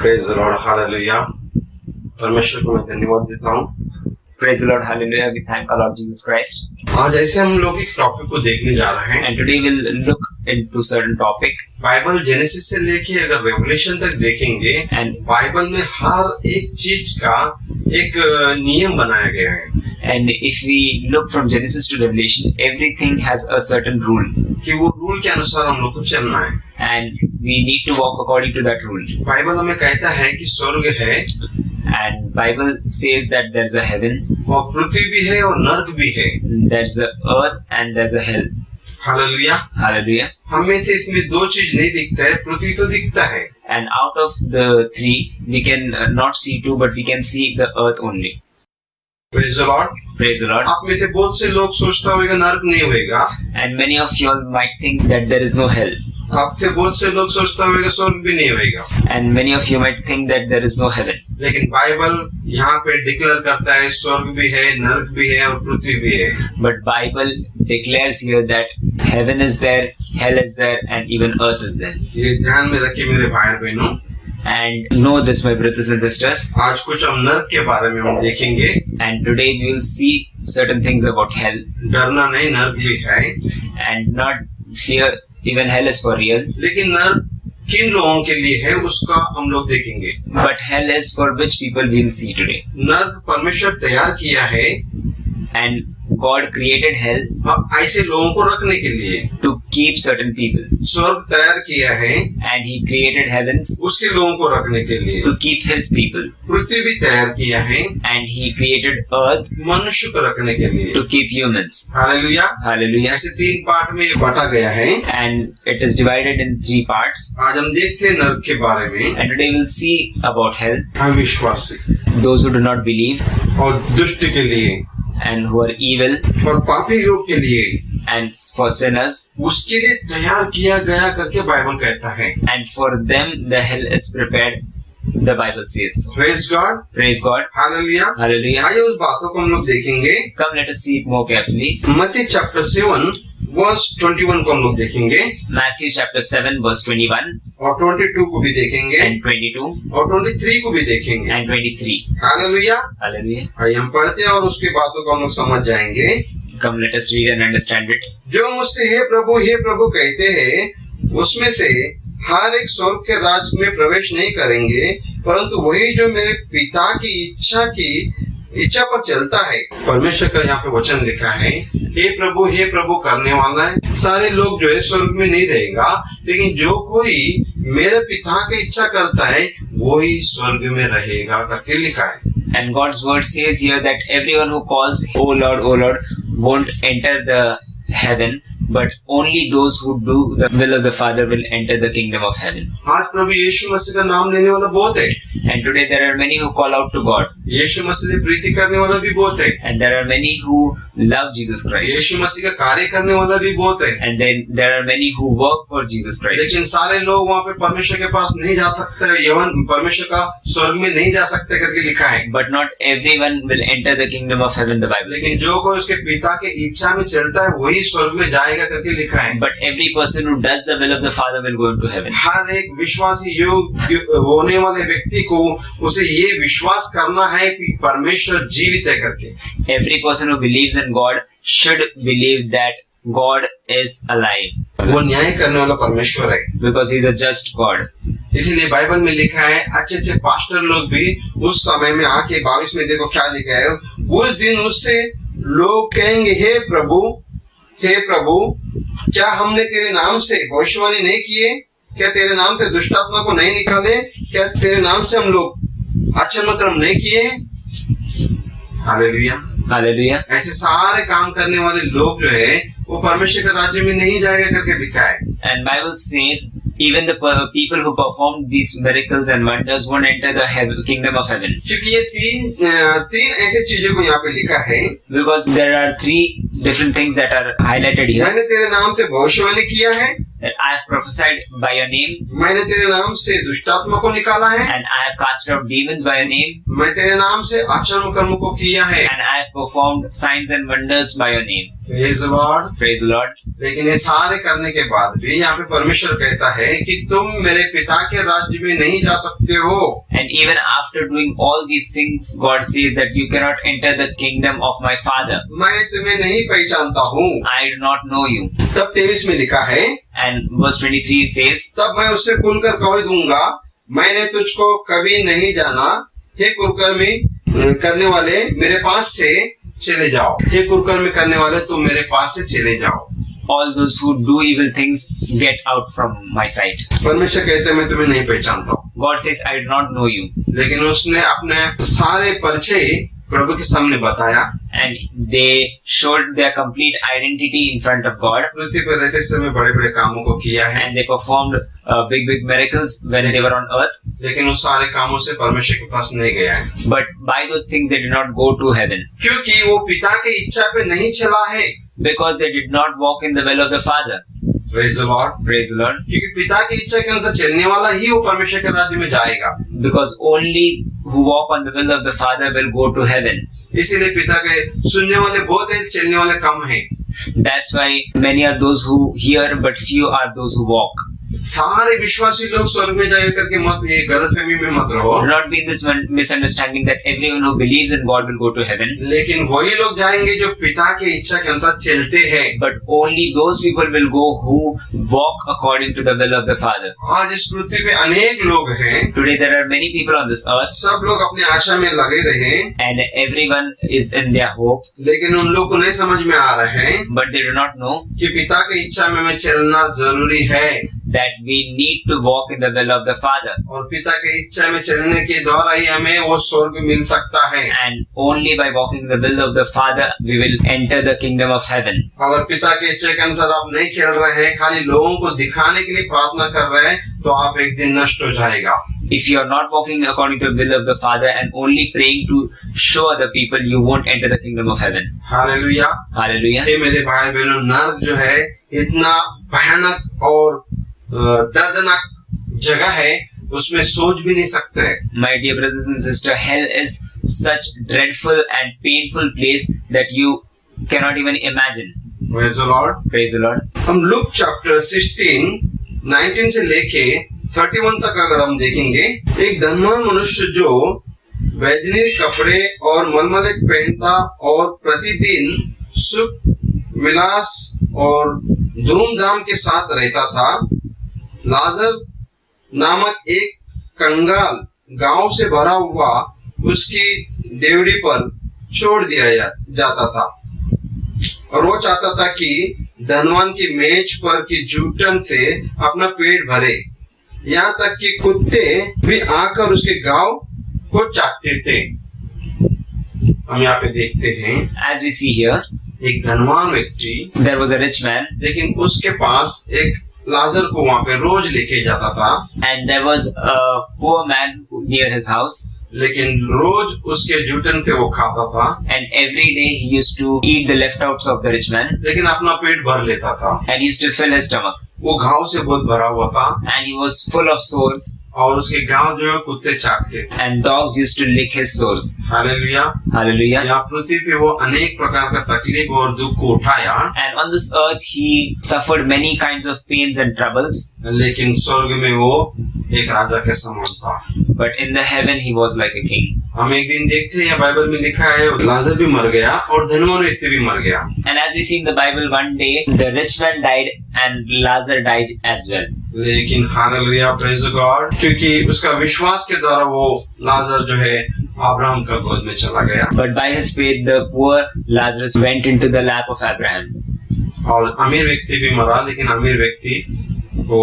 Praise the Lord, hallelujah. परमेश्वर को मैं धन्यवाद देता हूँ। Praise the Lord, hallelujah. We thank our Lord Jesus Christ. आज ऐसे हम लोग एक टॉपिक को देखने जा रहे हैं। And today we'll look into certain topic. Bible genesis से लेके अगर रेवलेशन तक देखेंगे, And बाइबल में हर एक चीज का एक नियम बनाया गया है। And if we look from Genesis to Revelation, everything has a certain rule. कि वो रूल के अनुसार हम लोग को चलना है। And we need to walk according to that rule. Bible हमें कहता है कि स्वर्ग है, And Bible says that there's a heaven, और पृथ्वी भी है और नर्क भी है। there's a earth, and there's a hell. Hallelujah. Hallelujah. हमें से इसमें दो चीज नहीं दिखता है, पृथ्वी तो दिखता है। And out of the three, we can not see two, but we can see the earth only. Praise the Lord. Praise the Lord. आप में से बहुत से लोग सोचता होगा नर्क नहीं होएगा, And many of you all might think that there is no hell. आप से बहुत से लोग सोचता होगा स्वर्ग भी नहीं होएगा। And many of you might think that there is no heaven. लेकिन बाइबल यहाँ पे डिक्लेयर करता है स्वर्ग भी है, नर्क भी है और पृथ्वी भी है। But Bible declares here that heaven is there, hell is there, and even earth is there. ये ध्यान में रखिए मेरे भाई बहनों। And know this, my brothers and sisters. आज कुछ हम नर्क के बारे में हम देखेंगे। And today we will see certain things about hell. डरना नहीं, नर्क भी है। And not fear, even hell is for real. लेकिन नर्क किन लोगों के लिए है उसका हम लोग देखेंगे। But hell is for which people we will see today. नर्क परमेश्वर तैयार किया है And God created hell ऐसे लोगों को रखने के लिए। to keep certain people. स्वर्ग तैयार किया है And He created heavens उसके लोगों को रखने के लिए। to keep His people. पृथ्वी भी तैयार किया है And He created earth मनुष्य को रखने के लिए। to keep humans. Hallelujah. Hallelujah. ऐसे तीन पार्ट में बांटा गया है। And it is divided in 3 parts. आज हम देखते हैं नर्क के बारे में। And today we'll see about hell, अविश्वासी those who do not believe, और दुष्ट के लिए and who are evil, और पापी लोग के लिए and for sinners, उसके लिए तैयार किया गया करके बाइबल कहता है। and for them the hell is prepared, the Bible says. Praise God, Praise God. Hallelujah. Hallelujah. आइए उस बातों को हम लोग देखेंगे। Come, let us see it more carefully. मत्ती चैप्टर 7 वर्स 21 को हम लोग देखेंगे Matthew chapter 7 verse 21 और 22 को भी देखेंगे and 22 और 23 को भी देखेंगे। and 23. हालेलुया। Hallelujah. आइए हम पढ़ते हैं और उसके बातों को हम लोग समझ जाएंगे। Come, let us read and understand it. जो मुझसे हे प्रभु कहते हैं उसमें से हर एक स्वर्ग के राज्य में प्रवेश नहीं करेंगे, परंतु वही जो मेरे पिता की इच्छा पर चलता है। परमेश्वर का यहाँ पे वचन लिखा है हे प्रभु करने वाला है। सारे लोग जो है स्वर्ग में नहीं रहेगा, लेकिन जो कोई मेरे पिता की इच्छा करता है वही स्वर्ग में रहेगा करके लिखा है। And God's word says here that everyone who calls, O Lord, won't enter the heaven, but only those who do the will of the Father will enter the kingdom of heaven. आज प्रभु यीशु मसीह का नाम लेने वाला बहुत है। And today there are many who call out to God. यीशु मसीह से प्रीति करने वाला भी बहुत है। And there are many who love Jesus Christ. यीशु मसीह का कार्य करने वाला भी बहुत है। And then there are many who work for Jesus Christ. लेकिन सारे लोग वहाँ पे परमेश्वर के पास नहीं जा सकते, यवन परमेश्वर का स्वर्ग में नहीं जा सकते करके लिखा है। But not everyone will enter the kingdom of heaven, the Bible लेकिन says. जो कोई उसके पिता के इच्छा में चलता है वही स्वर्ग में जाएगा करके लिखा है। But every person who does the will of the Father will go into heaven. हर एक विश्वासी योग होने वाले व्यक्ति को उसे ये विश्वास करना है कि परमेश्वर जीवित है करके। Every person who believes in God should believe that God is alive. वो न्याय करने वाला परमेश्वर है, Because He is a just God. इसीलिए बाइबल में लिखा है अच्छे पास्टर लोग भी उस समय में आके 22 में देखो क्या लिखा है, उस दिन उससे लोग कहेंगे हे प्रभु क्या हमने तेरे नाम से भविष्यवाणी नहीं किए? क्या तेरे नाम से दुष्ट आत्मा को नहीं निकाले? क्या तेरे नाम से हम लोग आश्चर्य कर्म नहीं किए? हालेलुया। Hallelujah. ऐसे सारे काम करने वाले लोग जो है वो परमेश्वर के राज्य में नहीं जाएगा करके लिखा है। And Bible says even the people who perform these miracles and wonders won't enter the kingdom of heaven. क्योंकि ये तीन ऐसी चीजों को यहाँ पे लिखा है। Because there are 3 different things that are highlighted here. मैंने तेरे नाम से भविष्यवाणी किया है, that I have prophesied by your name, मैंने तेरे नाम से दुष्टात्मा को निकाला है, and I have cast out demons by your name, मैं तेरे नाम से आश्चर्य कर्म को किया है। and I have performed signs and wonders by your name. Praise the Lord। Praise the Lord. लेकिन ये सारे करने के बाद भी यहाँ पे परमेश्वर कहता है कि तुम मेरे पिता के राज्य में नहीं जा सकते हो। And even after doing all these things, God says that you cannot enter the kingdom of my Father. मैं तुम्हें नहीं पहचानता हूँ। I do not know you. तब 23 में लिखा है, And verse 23 says, तब मैं उससे खुलकर कह दूंगा, मैंने तुझको कभी नहीं जाना। हे कुकर्मी करने वाले मेरे पास से चले जाओ। हे कुकर्मी करने वाले तुम मेरे पास से चले जाओ। all those who do evil things get out from my sight. परमेश्वर कहते हैं मैं तुम्हें नहीं पहचानता हूँ। God says, I do not know you. लेकिन उसने अपने सारे परिचय प्रभु के सामने बताया। And they showed their complete identity in front of God. पृथ्वी पर रहते समय बड़े बड़े कामों को किया है, And they performed big miracles when they were on earth. लेकिन उस सारे कामों से परमेश्वर के पास नहीं गया है, But by those things they did not go to heaven. क्योंकि वो पिता की इच्छा पे नहीं चला है। Because they did not walk in the will of the Father. Praise the Lord। Praise the Lord. क्योंकि पिता की इच्छा के अनुसार चलने वाला ही वो परमेश्वर के राज्य में जाएगा। Because only who walk on the will of the Father will go to heaven. इसीलिए पिता के सुनने वाले बहुत है, चलने वाले कम हैं। That's why many are those who hear, but few are those who walk. सारे विश्वासी लोग स्वर्ग में जाएगा करके मत, ये गलतफहमी में मत रहो। Do not be in this misunderstanding that everyone who believes in God will go to heaven. लेकिन वही लोग जाएंगे जो पिता की इच्छा के अनुसार चलते हैं। But only those people will go who walk according to the will of the Father. आज इस पृथ्वी पे अनेक लोग हैं, Today there are many people on this earth, सब लोग अपनी आशा में लगे रहे, and everyone is in their hope, लेकिन उन लोग को नहीं समझ में आ रहे हैं but they do not know कि पिता की इच्छा में हमें चलना जरूरी है, that we need to walk in the will of the Father. और पिता की इच्छा में चलने के द्वारा ही हमें वो स्वर्ग मिल सकता है। And only by walking in the will of the Father we will enter the kingdom of heaven. अगर पिता की इच्छा के अनुसार आप नहीं चल रहे हैं, खाली लोगों को दिखाने के लिए प्रार्थना कर रहे हैं, तो आप एक दिन नष्ट हो जाएगा। If you are not walking according to the will of the Father and only praying to show other people, you won't enter the kingdom of heaven. Hallelujah. Hallelujah. ये मेरे भाई बहनों, नर्क जो है इतना भयानक और दर्दनाक जगह है, उसमें सोच भी नहीं सकते। My dear brothers and sisters, hell is such dreadful and painful place that you cannot even imagine. Praise the Lord। Praise the Lord. हम लूक चैप्टर 16 19 से लेके 31 तक अगर हम देखेंगे, एक धनवान मनुष्य जो वैजनी कपड़े और मलमल पहनता और प्रतिदिन सुख विलास और धूमधाम के साथ रहता था, लाजर नामक एक कंगाल गांव से भरा हुआ उसकी डेवड़ी पर छोड़ दिया जाता था, और वो चाहता था कि धनवान की मेज पर की जूठन से अपना पेट भरे, यहाँ तक कि कुत्ते भी आकर उसके गांव को चाटते थे। हम यहाँ पे देखते हैं, As we see here, एक धनवान व्यक्ति, there was a rich man, लेकिन उसके पास एक लाजर को वहाँ पे रोज लेके जाता था, and there was a poor man near his house, लेकिन रोज उसके जूठन से वो खाता था, and every day he used to eat the leftovers of the rich man, लेकिन अपना पेट भर लेता था। and he used to fill his stomach, वो घाव से बहुत भरा हुआ था, and he was full of sores, और उसके गांव जो है कुत्ते चाटते थे। and dogs used to lick his sores. Hallelujah. Hallelujah. यहाँ पृथ्वी पे वो अनेक प्रकार का तकलीफ और दुख को उठाया, And on this earth he suffered many kinds of pains and troubles, लेकिन स्वर्ग में वो एक राजा के समान था। but in the heaven he was like a king. हम एक दिन देखते हैं बाइबल में लिखा है, लाजर भी मर गया और धनवान व्यक्ति भी मर गया। And as we see in the Bible, one day the rich man died and Lazarus died as well. लेकिन हालेलुया, प्रेज गॉड, क्योंकि उसका विश्वास के द्वारा वो लाजर जो है अब्राहम का गोद में चला गया, But by his faith, the poor Lazarus went into the lap of Abraham. और अमीर व्यक्ति भी मरा, लेकिन अमीर व्यक्ति वो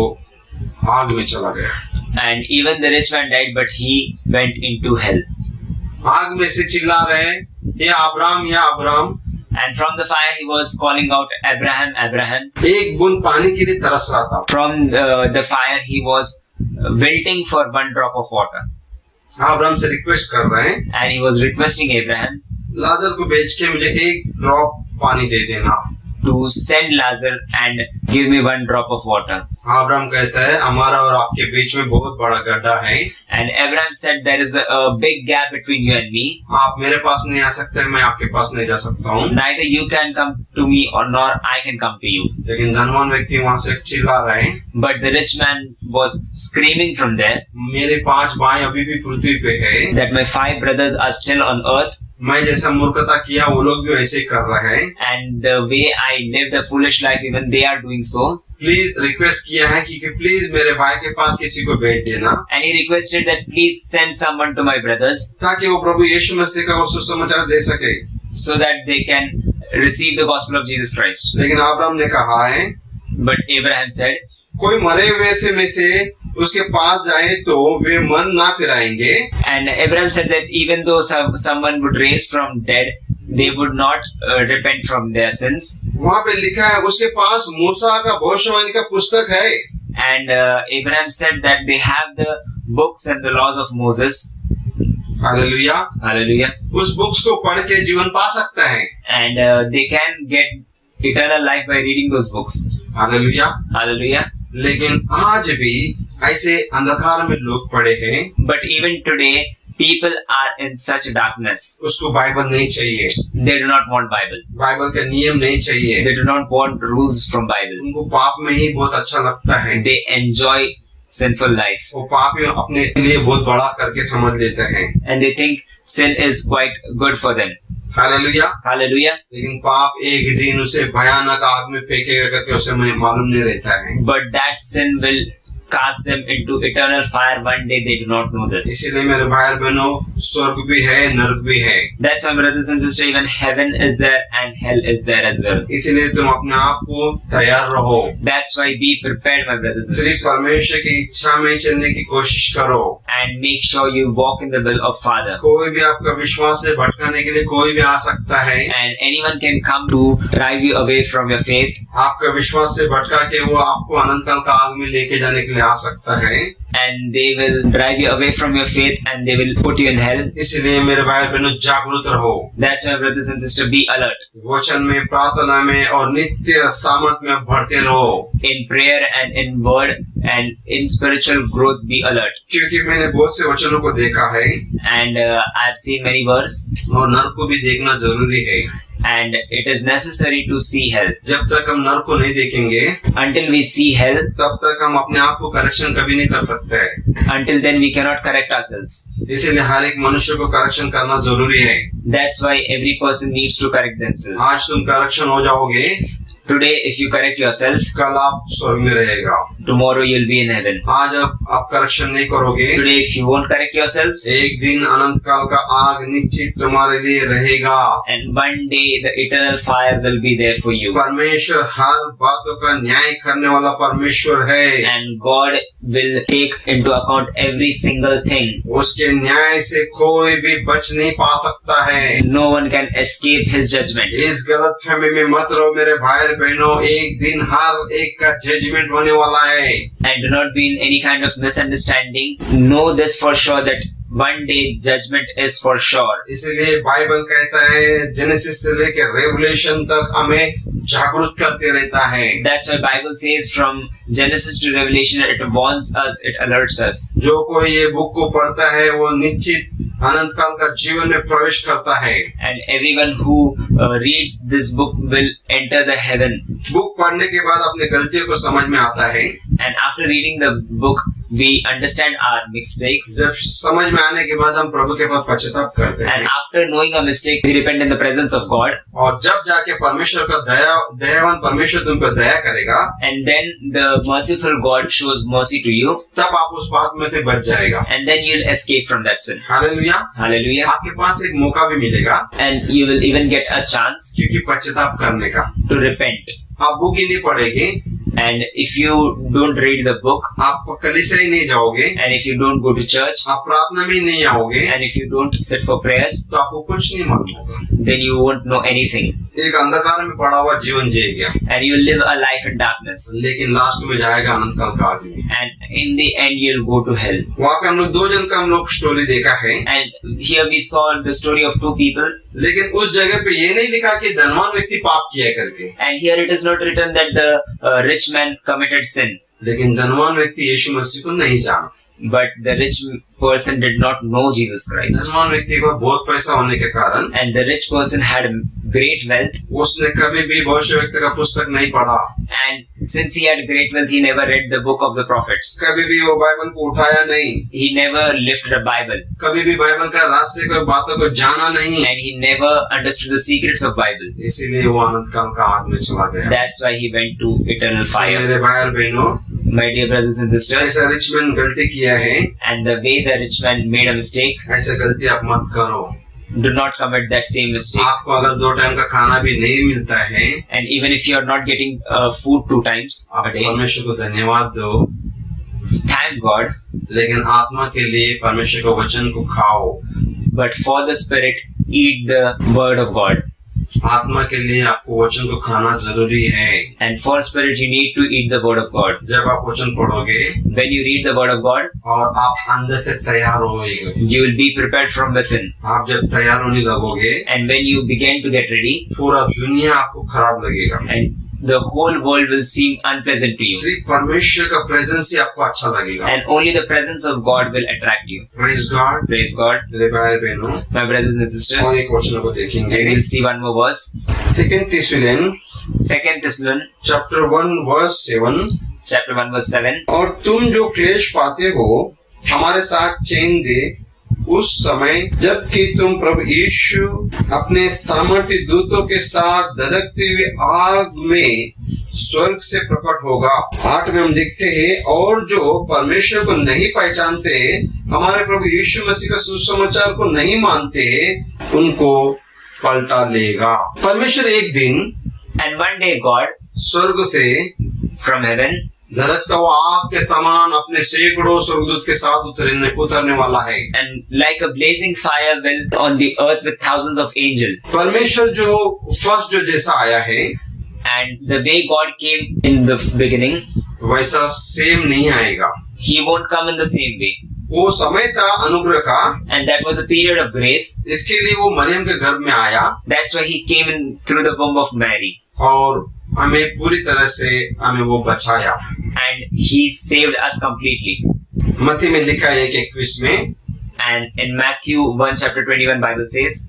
आग में चला गया। And even the rich man died, but he went into hell. आग में से चिल्ला रहे, ये अब्राहम, या Abraham. And from the fire he was calling out, Abraham, Abraham. एक बूंद पानी के लिए तरस रहा था। From the fire he was wilting for one drop of water. Abraham से रिक्वेस्ट कर रहे हैं, And he was requesting Abraham लाजर को बेच के मुझे एक ड्रॉप पानी दे देना। to send Lazarus and give me one drop of water. Abraham कहता है हमारा और आपके बीच में बहुत बड़ा गड्ढा है, And Abraham said, there is a big gap between you and me. आप मेरे पास नहीं आ सकते, मैं आपके पास नहीं जा सकता हूँ। Neither you can come to me or nor I can come to you. लेकिन धनवान व्यक्ति वहां से चिल्ला रहे हैं, But the rich man was screaming from there मेरे 5 भाई अभी भी पृथ्वी पे है, that my 5 brothers are still on earth, मैं जैसा मूर्खता किया वो लोग भी वैसे ही कर रहे हैं। and the way I lived a foolish life, even they are doing so. Please request किया है कि प्लीज मेरे भाई के पास किसी को भेज देना, And he requested that please send someone to my brothers ताकि वो प्रभु यीशु मसीह का वो सुसमाचार दे सके। so that they can receive the gospel of Jesus Christ. लेकिन अब्राहम ने कहा है, But Abraham said, कोई मरे हुए से में से उसके पास जाए तो वे मन ना फिराएंगे, and Abraham said that even though someone would raise from dead, they would not repent from their sins. वहाँ पे लिखा है उसके पास मूसा का भविष्यवाणी का पुस्तक है। And Abraham said that they have the books and the laws of Moses. Hallelujah. Hallelujah. उस बुक्स को पढ़ के जीवन पा सकता है। And they can get eternal life by reading those books. Hallelujah. Hallelujah. लेकिन आज भी ऐसे अंधकार में लोग पड़े हैं, But even today, people are in such darkness. उसको बाइबल नहीं चाहिए, They do not want Bible. Bible का नियम नहीं चाहिए, They do not want rules from Bible. उनको पाप में ही बहुत अच्छा लगता है। They enjoy sinful life. वो पाप ही अपने लिए बहुत बड़ा करके समझ लेते हैं। And they think sin is quite good for them. Hallelujah. Hallelujah. लेकिन पाप एक दिन उसे भयानक आग में फेंकेगा करके उसे मालूम नहीं रहता है। But that sin will cast them into eternal fire one day. They do not know this. इसीलिए मेरे भाई और बहनों, स्वर्ग भी है, नरक भी है। That's why, brothers and sisters, even heaven is there and hell is there as well. इसलिए तुम अपने आप को तैयार रहो। That's why be prepared, my brothers and सिर्फ sisters. परमेश्वर की इच्छा में चलने की कोशिश करो। And make sure you walk in the will of Father. कोई भी आपका विश्वास से भटकाने के लिए कोई भी आ सकता है। And anyone can come to drive you away from your faith. आपका विश्वास से भटका के वो आपको अनंत काल का आग में लेके जाने के लिए आ सकता है। And they will drive you away from your faith and they will put you in hell. इसलिए मेरे भाई और बहनों, जागरूक रहो। That's why, brothers and sisters, be alert. वचन में, प्रार्थना में और नित्य सामर्थ्य में बढ़ते रहो। In prayer and in word and in spiritual growth, be alert. क्योंकि मैंने बहुत से वचनों को देखा है And I've seen many verses, और नर को भी देखना जरूरी है। and it is necessary to see hell. जब तक हम नर को नहीं देखेंगे Until we see hell, तब तक हम अपने आप को करेक्शन कभी नहीं कर सकते हैं। until then we cannot correct ourselves. इसीलिए हर एक मनुष्य को करेक्शन करना जरूरी है। That's why every person needs to correct themselves. आज तुम करेक्शन हो जाओगे, Today, if you correct yourself, कल आप स्वर्ग में रहेगा। tomorrow you'll be in heaven. आज आप करेक्शन नहीं करोगे, Today, if you won't correct yourself, एक दिन अनंत काल का आग निश्चित तुम्हारे लिए रहेगा। and one day the eternal fire will be there for you. परमेश्वर हर बातों का न्याय करने वाला परमेश्वर है। And God will take into account every single thing. उसके न्याय से कोई भी बच नहीं पा सकता है। No one can escape His judgment. इस गलत फहमी में मत रहो मेरे भाई बहनों, एक दिन हर एक का जजमेंट होने वाला है। And do not be in any kind of misunderstanding. Know this for sure that one day judgment is for sure. इसलिए बाइबल कहता है जेनेसिस से लेकर रेवलेशन तक हमें जागरूक करते रहता है। That's why Bible says from Genesis to Revelation, it warns us, it alerts us. जो कोई ये बुक को पढ़ता है वो निश्चित अनंत काल का जीवन में प्रवेश करता है। And everyone who reads this book will enter the heaven. Book पढ़ने के बाद अपने गलतियों को समझ में आता है। And after reading the book, we understand our mistakes. जब समझ में आने के बाद हम प्रभु के पास पश्चाताप करते हैं। And after knowing a mistake, we repent in the presence of God. और जब जाके परमेश्वर का दयावान परमेश्वर तुम पर दया करेगा, And then the merciful God shows mercy to you. तब आप उस बात में से बच जाएगा। And then you'll escape from that sin. Hallelujah. Hallelujah. आपके पास एक मौका भी मिलेगा And you will even get a chance क्योंकि पश्चाताप करने का। to repent. आप बुक ही नहीं पढ़ेंगे, And if you don't read the book, आप कलीसिया ही नहीं जाओगे, and if you don't go to church, आप प्रार्थना में नहीं आओगे, and if you don't sit for prayers, तो आपको कुछ नहीं मालूम होगा। then you won't know anything. एक अंधकार में पड़ा हुआ जीवन जिएगा, And you will live a life in darkness. लेकिन लास्ट में जाएगा अनंत काल का आग में। And in the end, you'll go to hell. वहाँ पे हम लोग 2 जन का हम लोग स्टोरी देखा है। And here we saw the story of 2 people. लेकिन उस जगह पे ये नहीं लिखा कि धनवान व्यक्ति पाप किया करके, And here it is not written that the rich man committed sin, लेकिन धनवान व्यक्ति यीशु मसीह को नहीं जाना। but the rich person did not know Jesus Christ. धनवान व्यक्ति को बहुत पैसा होने के कारण And the rich person had great wealth, उसने कभी भी भविष्यवक्ता का पुस्तक नहीं पढ़ा, and since he had great wealth, he never read the book of the prophets. कभी भी वो बाइबल को उठाया नहीं, He never lifted a Bible, कभी भी बाइबल का रहस्य को बातों को जाना नहीं, and he never understood the secrets of Bible. इसीलिए वो अनंत काल का आग में चला गया। That's why he went to eternal fire. मेरे भाई और बहनों, My dear brothers and sisters, ऐसा रिच मैन गलती किया है, and the way the rich man made a mistake, ऐसा गलती आप मत करो। do not commit that same mistake. आपको अगर 2 टाइम का खाना भी नहीं मिलता है, And even if you are not getting food 2 times आप a day, परमेश्वर को धन्यवाद दो, thank God. लेकिन आत्मा के लिए परमेश्वर के वचन को खाओ। But for the spirit, eat the word of God. आत्मा के लिए आपको वचन को खाना जरूरी है। And for spirit, you need to eat the word of God. जब आप वचन पढ़ोगे When you read the word of God, और आप अंदर से तैयार होगे, you will be prepared from within. आप जब तैयार होने लगोगे, And when you begin to get ready, पूरा दुनिया आपको खराब लगेगा, and the whole world will seem unpleasant to you. सिर्फ परमेश्वर का प्रेजेंस ही आपको अच्छा लगेगा। And only the presence of God will attract you. Praise God. Praise God. मेरे भाई बहनों, My brothers and और sisters, एक वचन को देखेंगे। we will see one more verse. Second Thessalonians 2 Thessalonians chapter 1 verse 7, chapter 1 verse 7. और तुम जो क्लेश पाते हो हमारे साथ चैन दे उस समय जबकि तुम प्रभु यीशु अपने सामर्थ्य दूतों के साथ धधकते हुए आग में स्वर्ग से प्रकट होगा। 8 में हम देखते हैं, और जो परमेश्वर को नहीं पहचानते, हमारे प्रभु यीशु मसीह का सुसमाचार को नहीं मानते, उनको पलटा लेगा। परमेश्वर एक दिन And one day God स्वर्ग से from heaven, धधकता हुआ आग के समान अपने सैकड़ों स्वर्गदूत के साथ उतरने वाला है। and like a blazing fire will on the earth with thousands of angels. परमेश्वर जो फर्स्ट जो जैसा आया है, And the way God came in the beginning, वैसा सेम नहीं आएगा। He won't come in the same way. वो समय था अनुग्रह का, And that was a period of grace. इसके लिए वो मरियम के गर्भ में आया That's why He came in through the womb of Mary. और हमें पूरी तरह से हमें वो बचाया। And He saved us completely. मत्ती में लिखा है 21 में, And in Matthew 1 chapter 21 Bible says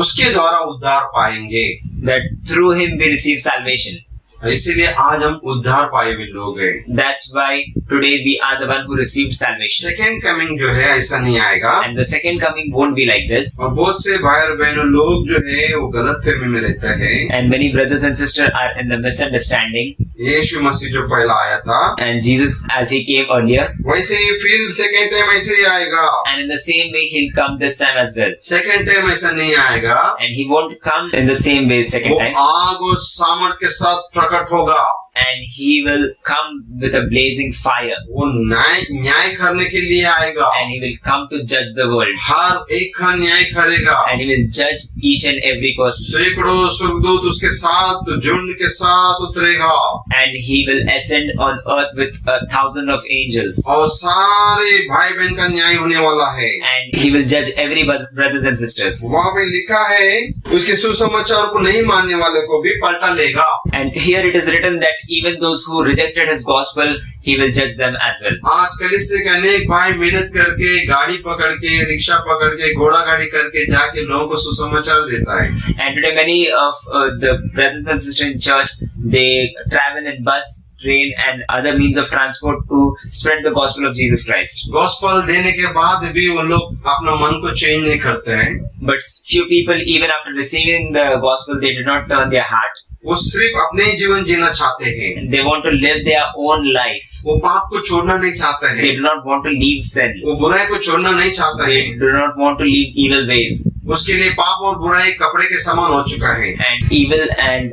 उसके द्वारा उद्धार पाएंगे। that through Him we receive salvation. इसीलिए आज हम उद्धार पाए हुए लोग हैं। That's why today we are the one who received salvation. Second coming जो है ऐसा नहीं आएगा। And the second coming won't be like this. और बहुत से भाई और बहनों लोग जो है वो गलत फहमी में रहते हैं। And many brothers and sisters are in the misunderstanding. यीशु मसीह जो पहला आया था, And Jesus, as He came earlier, वैसे ही फिर सेकेंड टाइम ऐसे ही आएगा। and in the same way He'll come this time as well. Second time ऐसा नहीं आएगा। And He won't come in the same way second वो time. आग और सामर्थ के साथ प्रकट होगा। And He will come with a blazing fire. वो न्याय करने के लिए आएगा। And He will come to judge the world. हर एक का न्याय करेगा। And He will judge each and every person. सैकड़ों स्वर्गदूत उसके साथ झुंड के साथ उतरेगा And He will ascend on earth with 1,000 of angels. और सारे भाई बहन का न्याय होने वाला है। And He will judge every brothers and sisters. वहाँ पे लिखा है उसके सुसमाचार को नहीं मानने वाले को भी पलटा लेगा। And here it is written that even those who rejected His gospel, He will judge them as well. आज कलीसिया के अनेक भाई मेहनत करके गाड़ी पकड़ के रिक्शा पकड़ के घोड़ा गाड़ी करके जाके लोगों को सुसमाचार देता है। And today many of the brothers and sisters in church, they travel in bus, train and other means of transport to spread the gospel of Jesus Christ. Gospel देने के बाद भी वो लोग अपना मन को चेंज नहीं करते हैं। But few people, even after receiving the gospel, they did not turn their heart. वो सिर्फ अपने ही जीवन जीना चाहते हैं। They want to live their own life. वो पाप को छोड़ना नहीं चाहते They हैं। do not want to leave sin. वो बुराई को छोड़ना नहीं चाहते They हैं। do not want to leave evil ways. उसके लिए पाप और बुराई कपड़े के समान हो चुका है। And evil and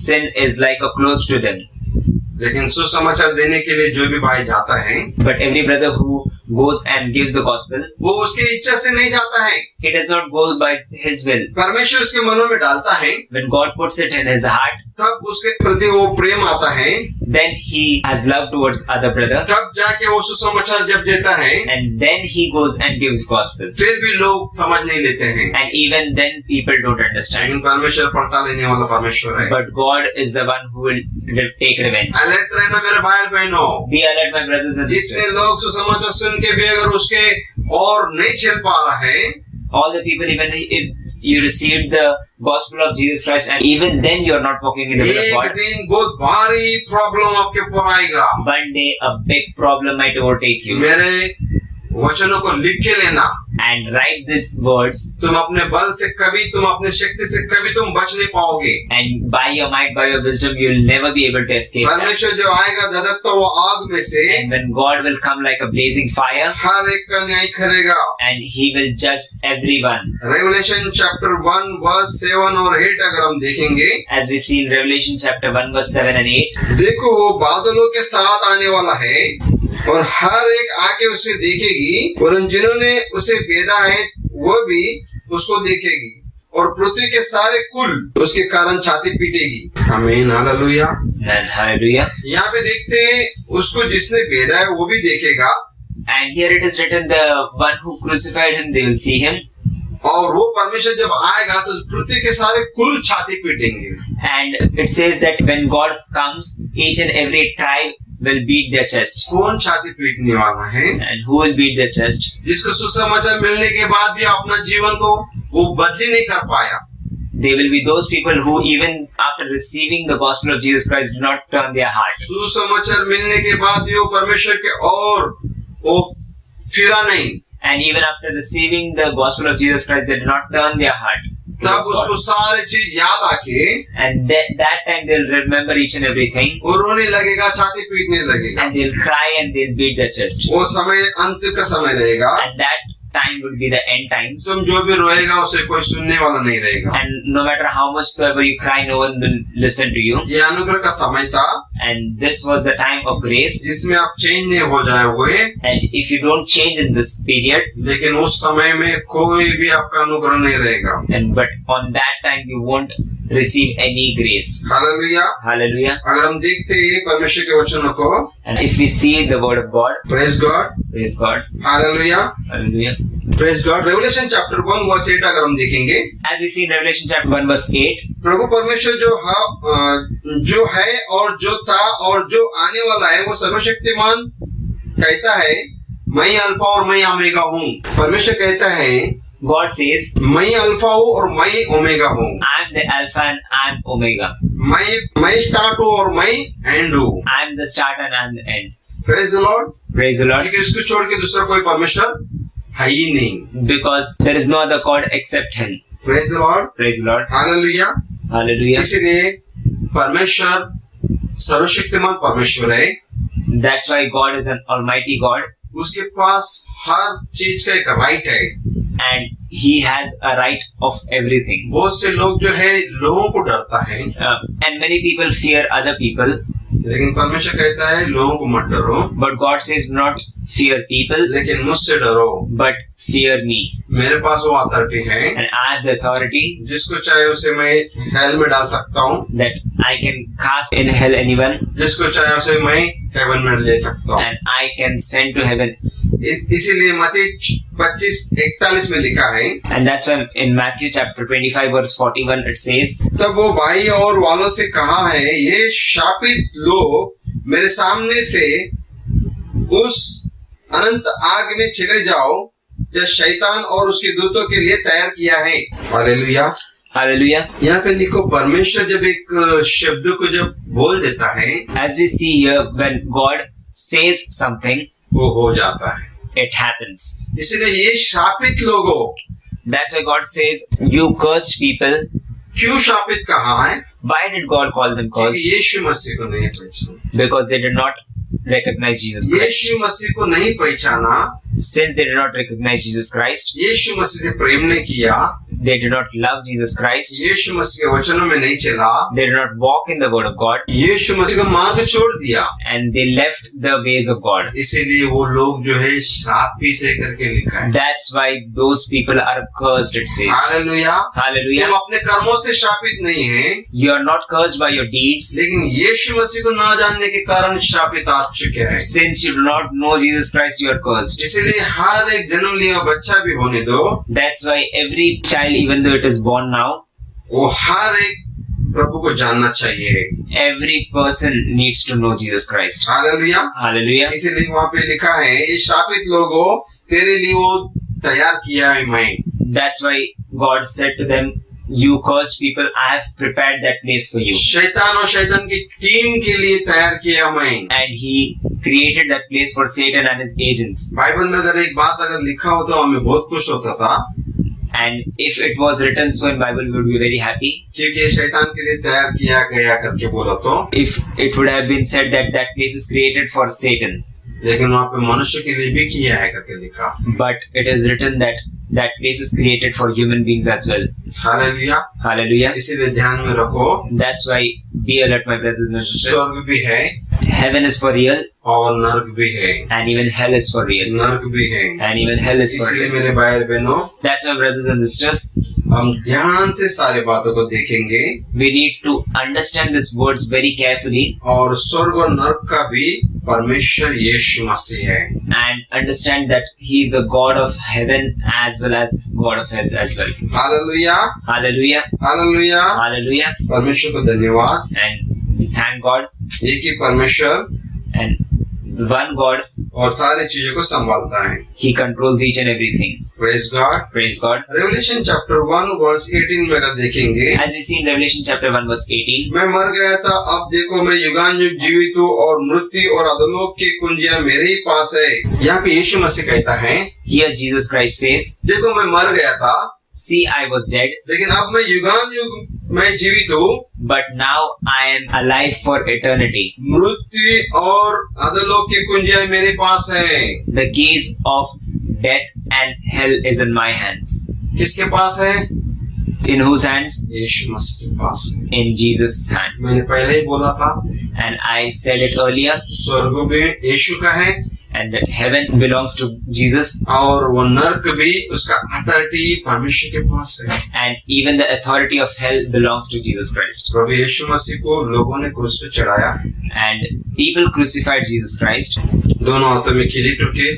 sin is like a cloth to them. लेकिन सुसमाचार देने के लिए जो भी भाई जाता है, But every brother who goes and gives the gospel, वो उसकी इच्छा से नहीं जाता है। he does not go by his will. परमेश्वर उसके मनों में डालता है। When God puts it in his heart, तब उसके प्रति वो प्रेम आता है, then he has love towards other brother, तब जाके वो सुसमाचार जब देता है, and then he goes and gives gospel. फिर भी लोग समझ नहीं लेते हैं। And even then people don't understand. लेकिन परमेश्वर पलटा लेने वाला परमेश्वर है। But God is the one who will take revenge. Alert रहना मेरे भाई और बहनों। Be alert, my brothers and जितने sisters. लोग सुसमाचार सुन के भी अगर उसके और नहीं झेल पा रहा है, All the people, even if you received the gospel of Jesus Christ, and even then you are not walking in the will of एक God, दिन बहुत भारी प्रॉब्लम आपके ऊपर आएगा। one day a big problem might overtake you. मेरे वचनों को लिख के लेना। And write these words, तुम अपने बल से कभी, तुम अपने शक्ति से कभी तुम बच नहीं पाओगे। and by your might, by your wisdom, you will never be able to escape that. परमेश्वर जो आएगा धधकता वो आग में से, And when God will come like a blazing fire, हर एक का न्याय करेगा। and He will judge everyone. Revelation chapter 1 verse 7 और 8 अगर हम देखेंगे, As we see in Revelation chapter 1 verse 7 and 8, देखो वो बादलों के साथ आने वाला है और हर एक आके उसे देखेगी, और जिन्होंने उसे भेदा है वो भी उसको देखेगी, और पृथ्वी के सारे कुल उसके कारण छाती पीटेगी। आमीन, हालेलुया। and hallelujah. यहाँ पे देखते हैं उसको जिसने भेदा है वो भी देखेगा, And here it is written, the one who crucified Him, they will see Him. और वो परमेश्वर जब आएगा तो पृथ्वी के सारे कुल छाती पीटेंगे। And it says that when God comes, each and every tribe will beat their chest. कौन छाती पीटने वाला है? And who will beat their chest? जिसको सुसमाचार मिलने के बाद भी अपना जीवन को वो बदली नहीं कर पाया। They will be those people who even after receiving the gospel of Jesus Christ do not turn their heart. सुसमाचार मिलने के बाद भी वो परमेश्वर के और वो फिरा नहीं। And even after receiving the gospel of Jesus Christ, they do not turn their heart. तब towards उसको God. सारी चीज याद आके And that time they'll remember each and everything, वो रोने लगेगा, छाती पीटने लगेगा। and they'll cry and they'll beat their chest. वो समय अंत का समय रहेगा। And that time would be the end times. तुम जो भी रोएगा उसे कोई सुनने वाला नहीं रहेगा। And no matter how much soever you cry, no one will listen to you. ये अनुग्रह का समय था, And this was the time of grace. जिसमें आप चेंज नहीं हो जाए हुए, And if you don't change in this period, लेकिन उस समय में कोई भी आपका अनुग्रह नहीं रहेगा। and but on that time you won't receive any grace. Hallelujah. Hallelujah. अगर हम देखते हैं परमेश्वर के वचनों को, And if we see the word of God, praise God, praise God. Hallelujah, Hallelujah. Praise God. Revelation chapter 1 verse 8 अगर हम देखेंगे, As we see in Revelation chapter 1 verse 8, प्रभु परमेश्वर जो है और जो था और जो आने वाला है वो सर्वशक्तिमान कहता है, मैं अल्फा और मैं ओमेगा हूँ। परमेश्वर कहता है, God says, मैं अल्फा हूँ और मैं ओमेगा हूँ। I am the Alpha and I am Omega. मैं स्टार्ट हूँ और मैं एंड हूँ। I am the start and I am the end. Praise the Lord. Praise the Lord. क्योंकि इसको छोड़ के दूसरा कोई परमेश्वर है ही नहीं। Because there is no other God except Him. Praise the Lord, Praise the Lord. Hallelujah. Hallelujah. इसलिए परमेश्वर सर्वशक्तिमान परमेश्वर है। That's why God is an almighty God, उसके पास हर चीज का एक राइट है। and He has a right of everything. बहुत से लोग जो है लोगों को डरता है, And many people fear other people, लेकिन परमेश्वर कहता है लोगों को मत डरो, but God says not fear people, लेकिन मुझसे डरो। but fear me. मेरे पास वो अथॉरिटी है, And I have the authority जिसको चाहे उसे मैं हेल में डाल सकता हूँ, that I can cast in hell anyone, जिसको चाहे उसे मैं हेवन में ले सकता हूँ। and I can send to heaven. इसीलिए मत्ती 25:41 में लिखा है, And that's why in Matthew chapter 25 verse 41 it says, तब वो भाई और वालों से कहा है, ये शापित लोग मेरे सामने से उस अनंत आग में चले जाओ जो शैतान और उसके दूतों के लिए तैयार किया है। हालेलुया। Hallelujah. यहाँ पे लिखो, परमेश्वर जब एक शब्द को जब बोल देता है, As we see here, when God says something, वो हो जाता है। it happens. इसलिए ये शापित लोगों, That's why God says, you cursed people. क्यों शापित कहा है? Why did God call them क्योंकि cursed? यीशु मसीह को नहीं पहचाना। Because they did not recognize Jesus Christ. यीशु मसीह को नहीं पहचाना, Since they did not recognize Jesus Christ, यीशु मसीह से प्रेम नहीं किया, they did not love Jesus Christ, यीशु मसीह के वचनों में नहीं चला, they did not walk in the word of God, यीशु मसीह का मार्ग छोड़ दिया, and they left the ways of God. इसीलिए वो लोग जो है श्रापित है करके लिखा है। That's why those people are cursed, it says. Hallelujah. Hallelujah. वो अपने कर्मों से श्रापित नहीं है, You are not cursed by your deeds. लेकिन यीशु मसीह को न जानने के कारण श्रापित आ चुके हैं। Since you do not know Jesus Christ, you are cursed. इसीलिए हर एक जन्म लिया बच्चा भी होने दो, That's why every child, even though it is born now, वो हर एक प्रभु को जानना चाहिए। every person needs to know Jesus Christ. Hallelujah. Hallelujah. इसीलिए वहाँ पे लिखा है, ये श्रापित लोगों तेरे लिए वो तैयार किया है मैं। That's why God said to them, you cursed people, I have prepared that place for you. शैतान और शैतान की टीम के लिए तैयार किया मैं। And he created that place for Satan and his agents. Bible में अगर एक बात अगर लिखा होता तो हमें बहुत खुश होता था, And if it was written so in Bible, we would be very happy. क्योंकि ये शैतान के लिए तैयार किया गया करके बोला तो, If it would have been said that that place is created for Satan. लेकिन वहाँ पे मनुष्य के लिए भी किया है करके लिखा। But it is written that that place is created for human beings as well. Hallelujah. Hallelujah. इसीलिए ध्यान में रखो, That's why be alert, my brothers and sisters. स्वर्ग भी है Heaven is for real, और नरक भी है, and even hell is for real, नरक भी है। and even hell is for इसलिए real. मेरे भाई बहनों, That's why, brothers and sisters, हम ध्यान से सारे बातों को देखेंगे we need to understand these words very carefully और स्वर्ग और नरक का भी परमेश्वर यीशु मसीह है। and understand that He is the God of heaven as well as God of hell as well. Hallelujah, Hallelujah. Hallelujah. Hallelujah. परमेश्वर को धन्यवाद। And we thank God, एक ही परमेश्वर and the one God, और सारी चीजों को संभालता है। He controls each and everything. Praise God. Praise God. Revelation chapter 1 verse 18 में अगर देखेंगे, As we see in Revelation chapter 1 verse 18, मैं मर गया था, अब देखो मैं युगानुयुग जीवित हूँ और मृत्यु और अधोलोक की कुंजियां मेरे ही पास है। यहाँ पे यीशु मसीह कहता है, here Jesus Christ says, देखो मैं मर गया था, see, I was dead, लेकिन अब मैं युगानुयुग मैं जीवित हूँ, but now I am alive for eternity. मृत्यु और अधोलोक की कुंजियां मेरे पास है। The keys of death and hell is in my hands. किसके पास है? In whose hands? यीशु मसीह के पास है। In Jesus' hand. मैंने पहले ही बोला था, And I said it earlier, स्वर्ग भी यीशु का है and that heaven belongs to Jesus, और वो नरक भी उसका अथॉरिटी परमेश्वर के पास है। and even the authority of hell belongs to Jesus Christ. प्रभु यीशु मसीह को लोगों ने क्रूस पे चढ़ाया, And people crucified Jesus Christ, दोनों हाथों में किली टोके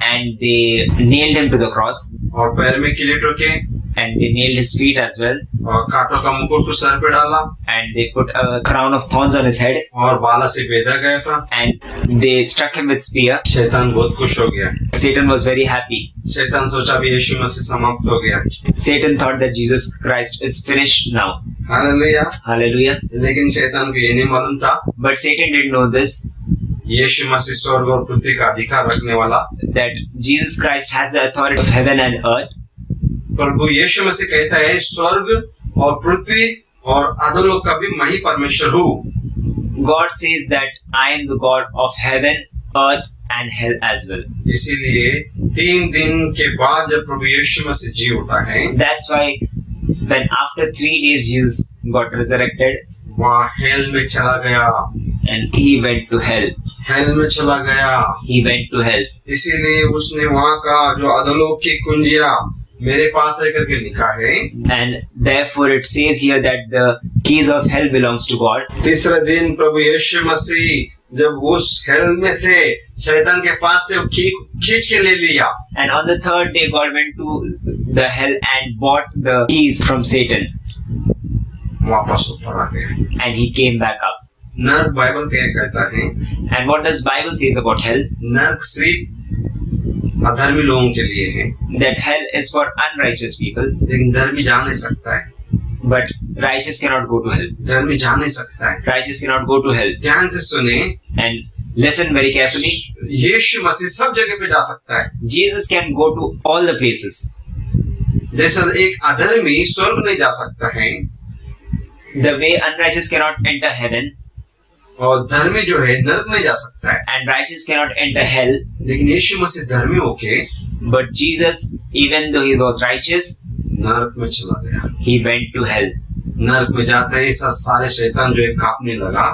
and they nailed him to the cross, और पैर में किली टोके and they nailed his feet as well, और कांटों का मुकुट को सर पे डाला and they put a crown of thorns on his head, और बाला से बेधा गया था। and they struck him with spear. शैतान बहुत खुश हो गया। Satan was very happy. शैतान सोचा भी यीशु मसीह समाप्त हो गया। Satan thought that Jesus Christ is finished now. Hallelujah. Hallelujah. लेकिन शैतान को ये नहीं मालूम था, But Satan didn't know this, यीशु मसीह स्वर्ग और पृथ्वी का अधिकार रखने वाला। that Jesus Christ has the authority of heaven and earth. प्रभु यीशु मसीह कहता है, स्वर्ग और पृथ्वी और अधोलोक का भी मैं ही परमेश्वर हूँ। God says that I am the God of heaven, earth and hell as well. इसीलिए 3 दिन के बाद जब प्रभु यीशु मसीह जी उठा है, That's why when after 3 days Jesus got resurrected वहाँ हेल में चला गया, and he went to hell. Hello में चला गया। He went to hell. इसीलिए उसने वहाँ का जो अधोलोक की कुंजिया मेरे पास है करके लिखा है। And therefore it says here that the keys of hell belongs to God. तीसरे दिन प्रभु यीशु मसीह जब उस हेल में थे, शैतान के पास से खींच के ले लिया। And on the third day God went to the hell and bought the keys from Satan, वापस ऊपर आ गया। and he came back up. नरक बाइबल क्या कहता है? And what does Bible says about hell? नरक सिर्फ अधर्मी लोगों के लिए है, That hell is for unrighteous people, लेकिन धर्मी जा नहीं सकता है। but righteous cannot go to hell. धर्मी जा नहीं सकता है। Righteous cannot go to hell. ध्यान से सुने, And listen very carefully. यीशु मसीह सब जगह पे जा सकता है। Jesus can go to all the places. जैसा एक अधर्मी स्वर्ग नहीं जा सकता है, The way unrighteous cannot enter heaven, और धर्मी जो है नरक नहीं जा सकता है, and righteous cannot enter hell, लेकिन यीशु मसीह धर्मी होके but Jesus, even though he was righteous, नरक में चला गया। He went to hell. नरक में जाते ही सारे शैतान जो है कांपने लगा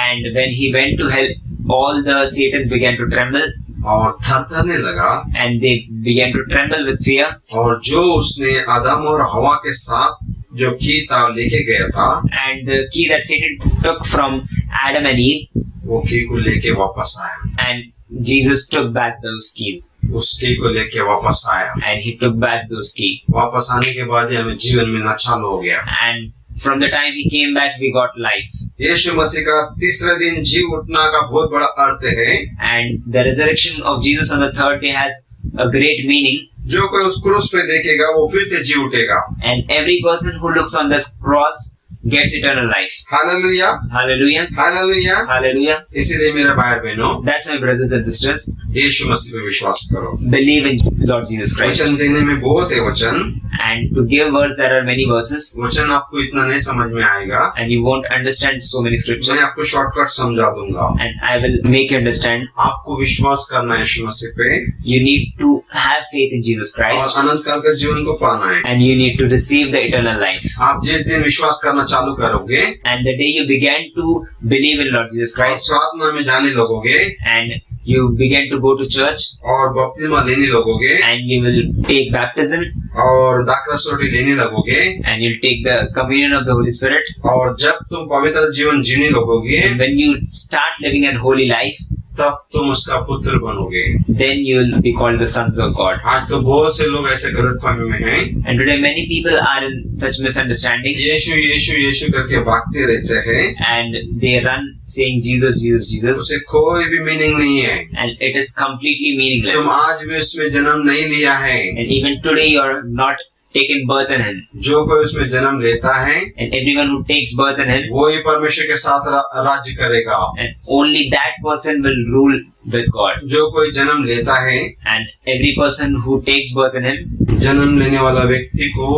And when he went to hell, all the Satans began to tremble और थरथरने लगा, and they began to tremble with fear. और जो उसने आदम और हवा के साथ जो की था लेके गया था, And the key that Satan took from Adam and Eve, वो की को लेके वापस आया। and Jesus took back those keys. उस की को लेके वापस आया। And he took back those keys. वापस आने के बाद ही हमें जीवन मिलना चालू हो गया। And from the time he came back, we got life. यीशु मसीह का तीसरे दिन जी उठना का बहुत बड़ा अर्थ है। And the resurrection of Jesus on the third day has a great meaning. जो कोई उस क्रूस पे देखेगा वो फिर से जी उठेगा। And every person who looks on this cross gets eternal life. Hallelujah, Hallelujah. Hallelujah. Hallelujah. इसीलिए मेरे भाई बहनों, That's why, brothers and sisters, यीशु मसीह पे विश्वास करो। believe in Lord Jesus Christ. वचन देने में बहुत है वचन, And to give verse, there are many verses, वचन आपको इतना नहीं समझ में आएगा। and you won't understand so many scriptures. मैं आपको शॉर्टकट समझा दूंगा। And I will make you understand. आपको विश्वास करना है यीशु मसीह पे, You need to have faith in Jesus और Christ, अनंत काल के जीवन को पाना है। and you need to receive the eternal life. आप जिस दिन विश्वास करना चालू करोगे And the day you began to believe in Lord Jesus और Christ, प्रार्थना में जाने लगोगे and you began to go to church, और बपतिस्मा लेने लगोगे and you will take baptism, और दाखरसोटी लेने लगोगे, and you'll take the communion of the Holy Spirit, और जब तुम पवित्र जीवन जीने लगोगे and when you start living a holy life, तब तुम उसका पुत्र बनोगे। then you'll be called the sons of God. आज तो बहुत से लोग ऐसे गलतफहमी में हैं, And today many people are in such misunderstanding, यीशु यीशु यीशु करके भागते रहते हैं, and they run saying Jesus, Jesus, Jesus, उसे कोई भी मीनिंग नहीं है। and it is completely meaningless. तुम आज भी उसमें जन्म नहीं लिया है। And even today you are not taken birth in Him. जो कोई उसमें जन्म लेता है And everyone who takes birth in Him, वो ही परमेश्वर के साथ राज्य करेगा। and only that person will rule with God. जो कोई जन्म लेता है, And every person who takes birth in Him, जन्म लेने वाला व्यक्ति को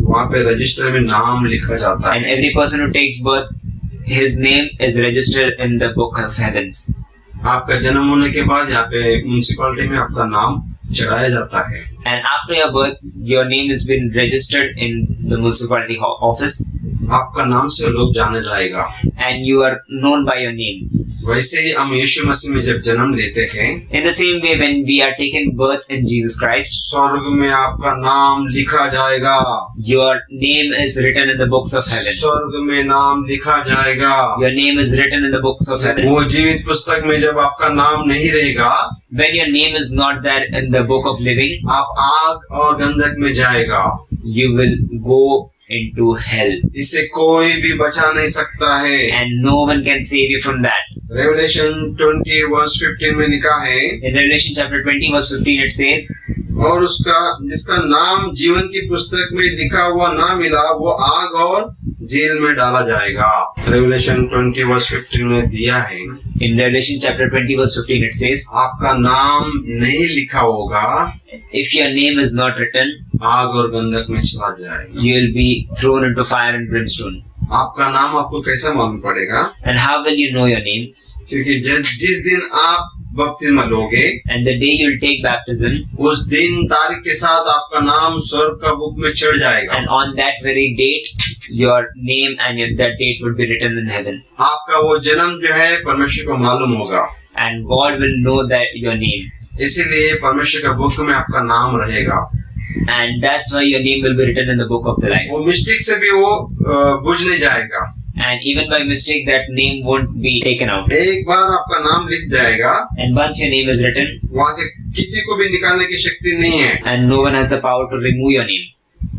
वहाँ पे रजिस्टर में नाम लिखा जाता and है। every person who takes birth, his name is registered in the book of heavens. आपका जन्म होने के बाद यहाँ पे म्युनिसिपैलिटी में आपका नाम चढ़ाया जाता है। And after your birth, your name has been registered in the municipality office, आपका नाम से लोग जाने जाएगा। and you are known by your name. वैसे ही हम यीशु मसीह में जब जन्म लेते हैं, In the same way, when we are taken birth in Jesus Christ, स्वर्ग में आपका नाम लिखा जाएगा। your name is written in the books of heaven. स्वर्ग में नाम लिखा जाएगा। Your name is written in the books of heaven. वो जीवित पुस्तक में जब आपका नाम नहीं रहेगा, When your name is not there in the book of living, आप आग और गंधक में जाएगा। you will go into hell, इसे कोई भी बचा नहीं सकता है। and no one can save you from that. Revelation 20 verse 15 में लिखा है, In Revelation chapter 20 verse 15 it says, और उसका जिसका नाम जीवन की पुस्तक में लिखा हुआ ना मिला वो आग और जेल में डाला जाएगा। रेवलेशन 20 वर्स 15 में दिया है, in Revelation chapter 20 verse 15 it says, आपका नाम नहीं लिखा होगा, if your name is not written, आग और गंधक में चला जाएगा। you will be thrown into fire and brimstone. आपका नाम आपको कैसे मालूम पड़ेगा? And how will you know your name? क्योंकि जिस दिन आप बपतिस्मा लोगे, And the day you will take baptism, उस दिन तारीख के साथ आपका नाम स्वर्ग का बुक में चढ़ जाएगा। and on that very date, your name and that date would be written in heaven. आपका वो जन्म जो है परमेश्वर को मालूम होगा, And God will know that your name. इसीलिए परमेश्वर का बुक में आपका नाम रहेगा। And that's why your name will be written in the book of the life. वो मिस्टेक से भी वो बुझ नहीं जाएगा। And even by mistake, that name won't be taken out. एक बार आपका नाम लिख जाएगा, And once your name is written, वहाँ से किसी को भी निकालने की शक्ति नहीं है। and no one has the power to remove your name.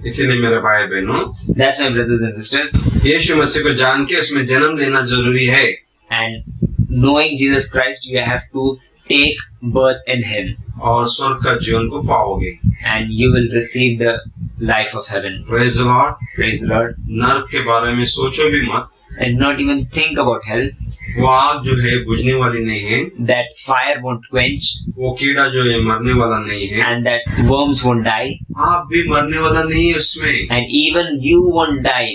इसीलिए मेरे भाई बहनों, That's why, brothers and sisters, यीशु मसीह को जान के उसमें जन्म लेना जरूरी है। and knowing Jesus Christ, you have to take birth in Him, और स्वर्ग का जीवन को पाओगे। and you will receive the life of heaven. Praise the Lord. Praise the Lord. नरक के बारे में सोचो भी मत, And not even think about hell. वो आग जो है बुझने वाली नहीं है, That fire won't quench, वो कीड़ा जो है मरने वाला नहीं है, and that worms won't die, आप भी मरने वाला नहीं है उसमें। and even you won't die.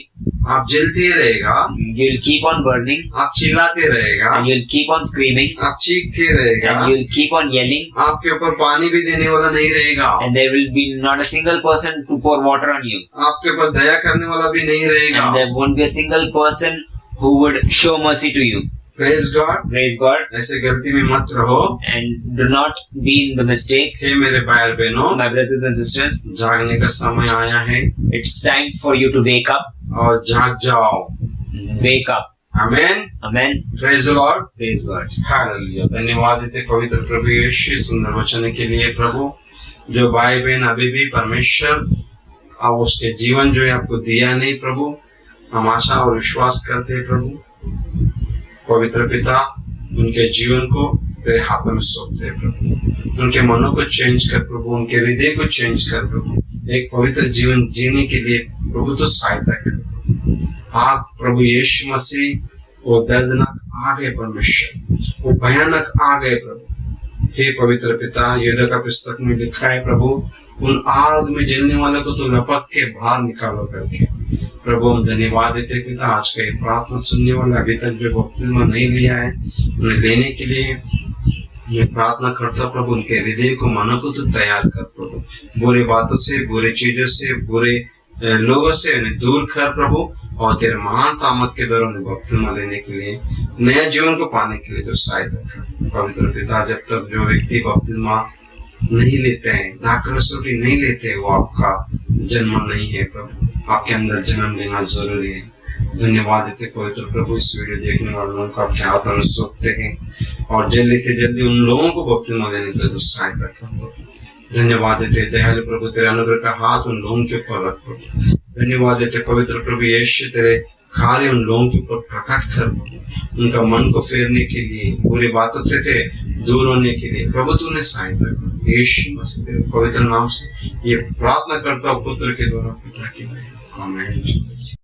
आप जलते रहेगा, you'll keep on burning, आप चिल्लाते रहेगा, and you'll keep on screaming, आप चीखते रहेगा, and you'll keep on yelling, आपके ऊपर पानी भी देने वाला नहीं रहेगा, and there will be not a single person to pour water on you, आपके ऊपर दया करने वाला भी नहीं रहेगा। and there won't be a single person who would show mercy to you. Praise God. Praise God, ऐसे गलती में मत रहो। and do not be in the mistake. हे मेरे भाई बहनों, My brothers and sisters, जागने का समय आया है it's time for you to wake up. और जाग जाओ। Wake up. आमेन। Amen. Praise Lord. Praise God. Hallelujah. धन्यवाद देते पवित्र प्रभु यीशु सुंदर वचन के लिए प्रभु, जो भाई बहन अभी भी परमेश्वर और उसके जीवन जो है आपको दिया नहीं प्रभु, हम आशा और विश्वास करते हैं प्रभु, पवित्र पिता उनके जीवन को तेरे हाथों में सौंपते हैं प्रभु, उनके मनों को चेंज कर प्रभु, उनके हृदय को चेंज कर प्रभु, एक पवित्र जीवन जीने के लिए प्रभु तो सहायता कर। आप प्रभु यीशु मसीह वो दर्दनाक आ गए परमेश्वर, वो भयानक आ गए प्रभु। हे पवित्र पिता, युद्ध का पुस्तक में लिखा है प्रभु, उन आग में जलने वाले को तो लपक के बाहर निकालो करके। प्रभु हम धन्यवाद देते पिता, आज का ये प्रार्थना सुनने वाला अभी तक जो बपतिस्मा नहीं लिया है उन्हें लेने के लिए मैं प्रार्थना करता प्रभु, उनके हृदय को मनों को तो तैयार कर प्रभु, बुरे बातों से, बुरे चीजों से, बुरे लोगों से उन्हें दूर कर प्रभु, और तेरे महान तामत के द्वारा उन्हें बपतिस्मा लेने के लिए, नया जीवन को पाने के लिए तो सहायता कर। पवित्र पिता, जब तक जो व्यक्ति बपतिस्मा नहीं लेते हैं, दाखरसोटी नहीं लेते, वो आपका जन्म नहीं है प्रभु, आपके अंदर जन्म लेना जरूरी है। धन्यवाद देते पवित्र प्रभु, इस वीडियो देखने वाले लोगों को आपके हाथों में सौंपते हैं और जल्दी से जल्दी उन लोगों को बपतिस्मा लेने के लिए तो सहायता कर। धन्यवाद देते दयालु प्रभु, तेरे अनुग्रह का हाथ उन लोगों के ऊपर रख प्रभु। धन्यवाद देते पवित्र प्रभु यीशु, तेरे कार्य उन लोगों के ऊपर प्रकट कर प्रभु, उनका मन को फेरने के लिए, बुरी बातों से दूर होने के लिए प्रभु तूने सहायता कर। यीशु मसीह पवित्र नाम से ये प्रार्थना करता हूँ पुत्र के द्वारा, पिता की। आमीन।